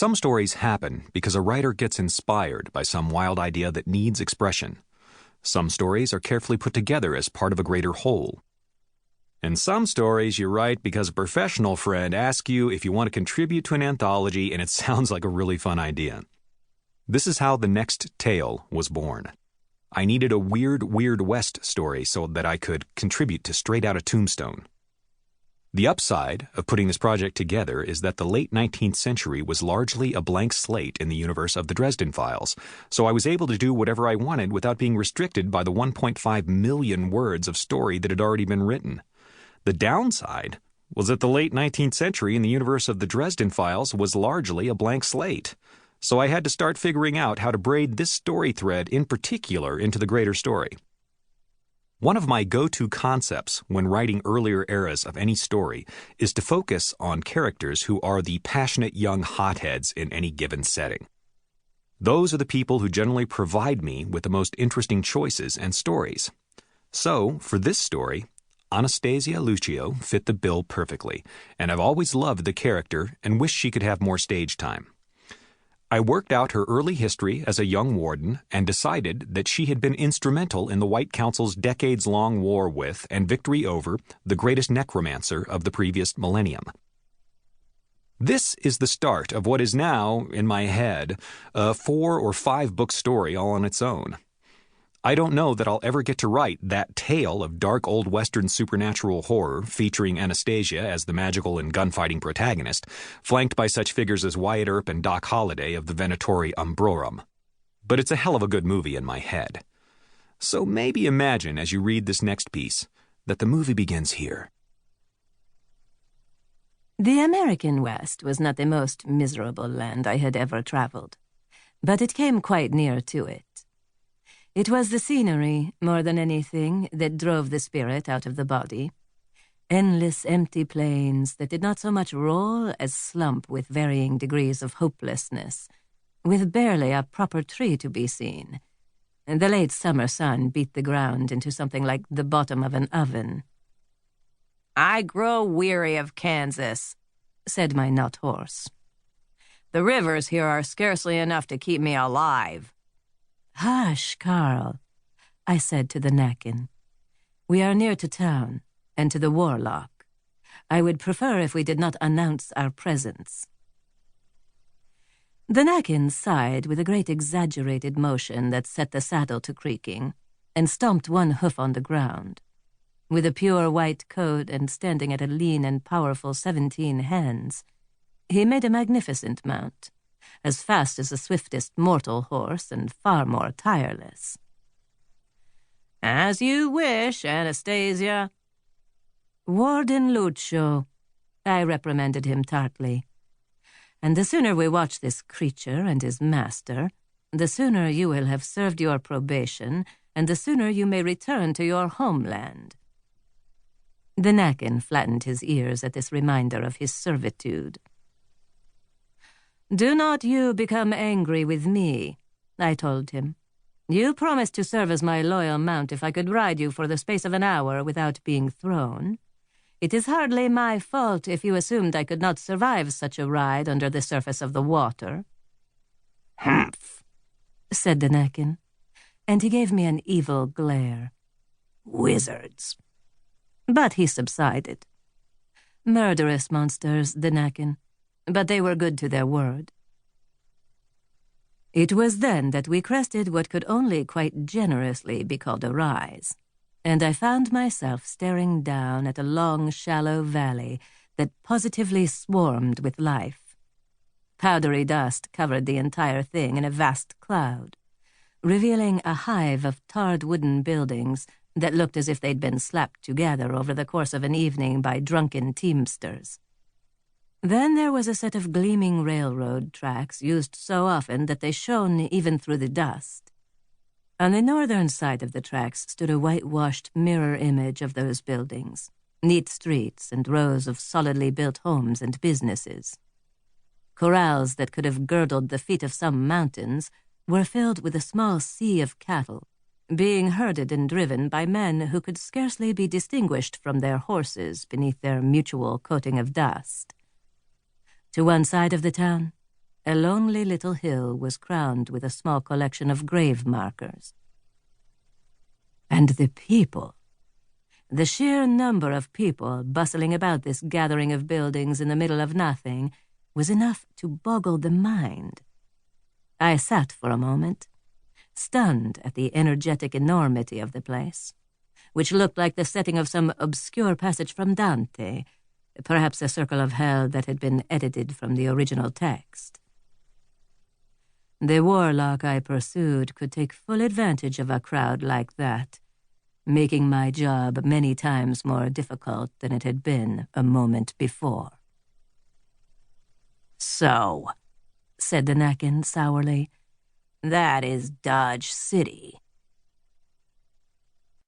Some stories happen because a writer gets inspired by some wild idea that needs expression. Some stories are carefully put together as part of a greater whole. And some stories you write because a professional friend asks you if you want to contribute to an anthology and it sounds like a really fun idea. This is how the next tale was born. I needed a Weird West story so that I could contribute to Straight Outta Tombstone. The upside of putting this project together is that the late 19th century was largely a blank slate in the universe of the Dresden Files, so I was able to do whatever I wanted without being restricted by the 1.5 million words of story that had already been written. The downside was that the late 19th century in the universe of the Dresden Files was largely a blank slate, so I had to start figuring out how to braid this story thread in particular into the greater story. One of my go-to concepts when writing earlier eras of any story is to focus on characters who are the passionate young hotheads in any given setting. Those are the people who generally provide me with the most interesting choices and stories. So, for this story, Anastasia Lucio fit the bill perfectly, and I've always loved the character and wished she could have more stage time. I worked out her early history as a young warden and decided that she had been instrumental in the White Council's decades-long war with and victory over the greatest necromancer of the previous millennium. This is the start of what is now, in my head, a 4 or 5 book story all on its own. I don't know that I'll ever get to write that tale of dark old Western supernatural horror featuring Anastasia as the magical and gunfighting protagonist, flanked by such figures as Wyatt Earp and Doc Holliday of the Venatori Umbrorum. But it's a hell of a good movie in my head. So maybe imagine as you read this next piece that the movie begins here. The American West was not the most miserable land I had ever traveled, but it came quite near to it. It was the scenery, more than anything, that drove the spirit out of the body. Endless empty plains that did not so much roll as slump with varying degrees of hopelessness, with barely a proper tree to be seen. The late summer sun beat the ground into something like the bottom of an oven. "I grow weary of Kansas," said my nut horse. "The rivers here are scarcely enough to keep me alive." "Hush, Carl," I said to the Nakin. "We are near to town, and to the Warlock. I would prefer if we did not announce our presence." The Nakin sighed with a great exaggerated motion that set the saddle to creaking, and stomped one hoof on the ground. With a pure white coat and standing at a lean and powerful 17 hands, he made a magnificent mount, as fast as the swiftest mortal horse and far more tireless. "As you wish, Anastasia." "Warden Lucio," I reprimanded him tartly. "And the sooner we watch this creature and his master, the sooner you will have served your probation, and the sooner you may return to your homeland." The Nakin flattened his ears at this reminder of his servitude. "Do not you become angry with me," I told him. "You promised to serve as my loyal mount if I could ride you for the space of an hour without being thrown. It is hardly my fault if you assumed I could not survive such a ride under the surface of the water." "Humph," said the Nakin, and he gave me an evil glare. "Wizards." But he subsided. Murderous monsters, the Nakin, but they were good to their word. It was then that we crested what could only quite generously be called a rise, and I found myself staring down at a long, shallow valley that positively swarmed with life. Powdery dust covered the entire thing in a vast cloud, revealing a hive of tarred wooden buildings that looked as if they'd been slapped together over the course of an evening by drunken teamsters. Then there was a set of gleaming railroad tracks used so often that they shone even through the dust. On the northern side of the tracks stood a whitewashed mirror image of those buildings, neat streets and rows of solidly built homes and businesses. Corrals that could have girdled the feet of some mountains were filled with a small sea of cattle, being herded and driven by men who could scarcely be distinguished from their horses beneath their mutual coating of dust. To one side of the town, A lonely little hill was crowned with a small collection of grave markers. And the people. The sheer number of people bustling about this gathering of buildings in the middle of nothing was enough to boggle the mind. I sat for a moment, stunned at the energetic enormity of the place, which looked like the setting of some obscure passage from Dante, perhaps a circle of hell that had been edited from the original text. The warlock I pursued could take full advantage of a crowd like that, making my job many times more difficult than it had been a moment before. "So," said the Nakin sourly, "that is Dodge City."